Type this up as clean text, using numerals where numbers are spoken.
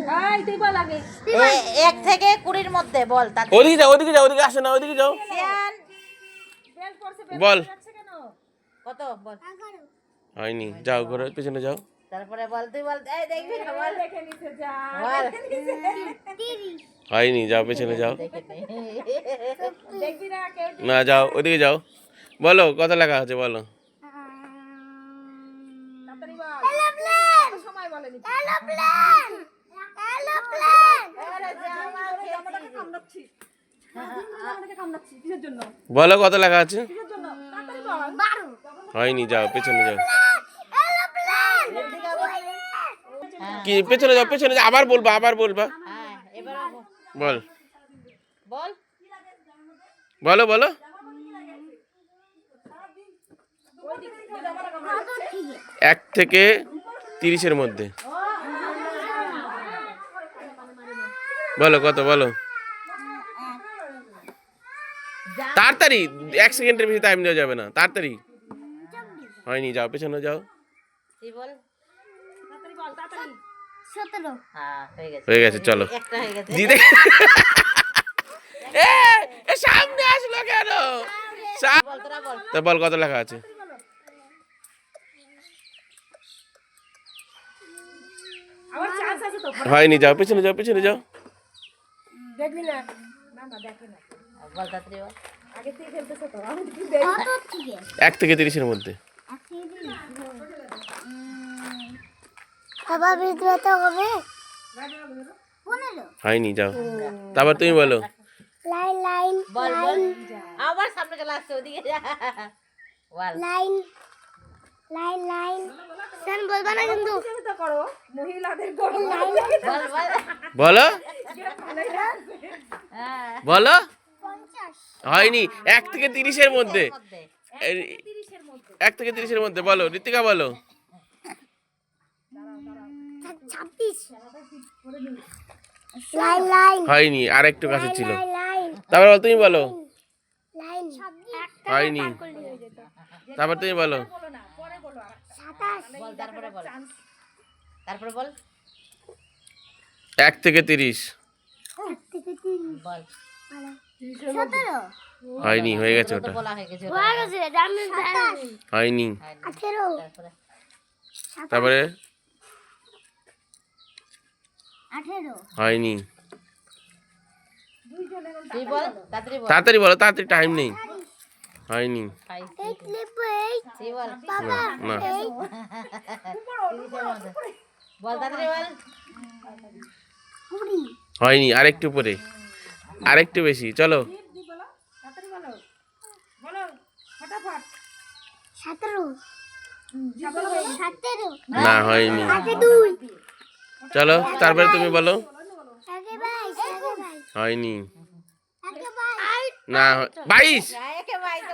1 থেকে 20-র মধ্যে বল। ওদিকে যাও, ওদিকে যাও, ওদিকে আসো না, ওদিকে যাও। বল কত বল? হয়নি, যাও ঘরে পেছনে যাও। তারপরে বল, তুই বল। এই দেখবি না, বল। দেখে নিছে যা। বল। হয়নি, যাও পেছনে যাও। দেখবি না কেউ। না, যাও ওদিকে যাও। বলো কত লেখা আছে বলো। তাড়াতাড়ি বল। কত সময় বলেনি? জামাটাকে কামড়াচ্ছিস। জামাটাকে কামড়াচ্ছিস কিসের জন্য? বলো কত লেখা আছে। কিসের জন্য? তাড়াতাড়ি বল। হয়নি, যাও পেছনে যাও। কি পেছনে যাও, পেছনে যাও। আবার বলবা, আবার বলবা। হ্যাঁ, এবার বল বল। বলো বলো। 1 থেকে 30-এর মধ্যে বলো কত, বলো তাড়াতাড়ি। 1 সেকেন্ডের বেশি টাইম দেওয়া যাবে না, তাড়াতাড়ি। হয়নি, যাও পেছনে যাও। তুই বল। তাড়াতাড়ি বল, তাড়াতাড়ি। 17। হ্যাঁ, হয়ে গেছে। হয়ে গেছে, চলো। একটা হয়ে গেছে। জিতে এ সামনে আসলো কেন? বল, তোরা বল। তা বল কত লেখা আছে। আবার চান্স আছে তো। হয়নি, যাও পেছনে যাও, পেছনে যাও। দেখবি না। না না দেখে না। বল, তাড়াতাড়ি বল। আগে থেকে খেলতেছে তো। আমি কি দেখি? 1 থেকে 30-এর মধ্যে বাবা বিদ্রোহ হবে। হয়নি, যাও। তারপর তুমি বলো। লাইন লাইন বল বল। আবার সামনে চলে আসছে, ওদিকে যা। বল। লাইন লাইন লাইন সেন বলবা না কিন্তু চিন্তা করো মহিলাদের করো। বল বল। বলো হ্যাঁ। বলো। 50 হয়নি, 1 থেকে 30-এর মধ্যে। মধ্যে। 1 থেকে 30-এর মধ্যে বলো। ঋতিকা বলো। 26 লাইন লাইন হয়নি, আর একটু কাছে ছিল। লাইন তারপর বল, তুমি বলো। লাইন হয়নি, তারপর তুমি বলো। বলো না, পরে বলো। আর 27 বল, তারপরে বল। তারপরে বল। 1 থেকে 30। থেকে 3 বল। 17 হয়নি, হয়ে গেছে তো ওটা। বলা হয়ে গেছে। হয়ে গেছে জামিন 27 হয়নি, 18 তারপরে তারপরে 18 হয়নি। তুই বল, তাড়াতাড়ি বল। তাড়াতাড়ি বলো, তাড়াতাড়ি, টাইম নেই। হয়নি, 8 লিপই তুই বল। বাবা না। 8 বল, তাড়াতাড়ি বল। 20 হয়নি, আরেকটু পরে, আরেকটু বেশি, চলো। বলো তাড়াতাড়ি বলো। বলো ফটাফট। 17 17 না, হয়নি। আগে 2 চলো, তারপরে তুমি বলো। আগে 22 হয়নি, আগে 22 না 22। একে ভাই তো।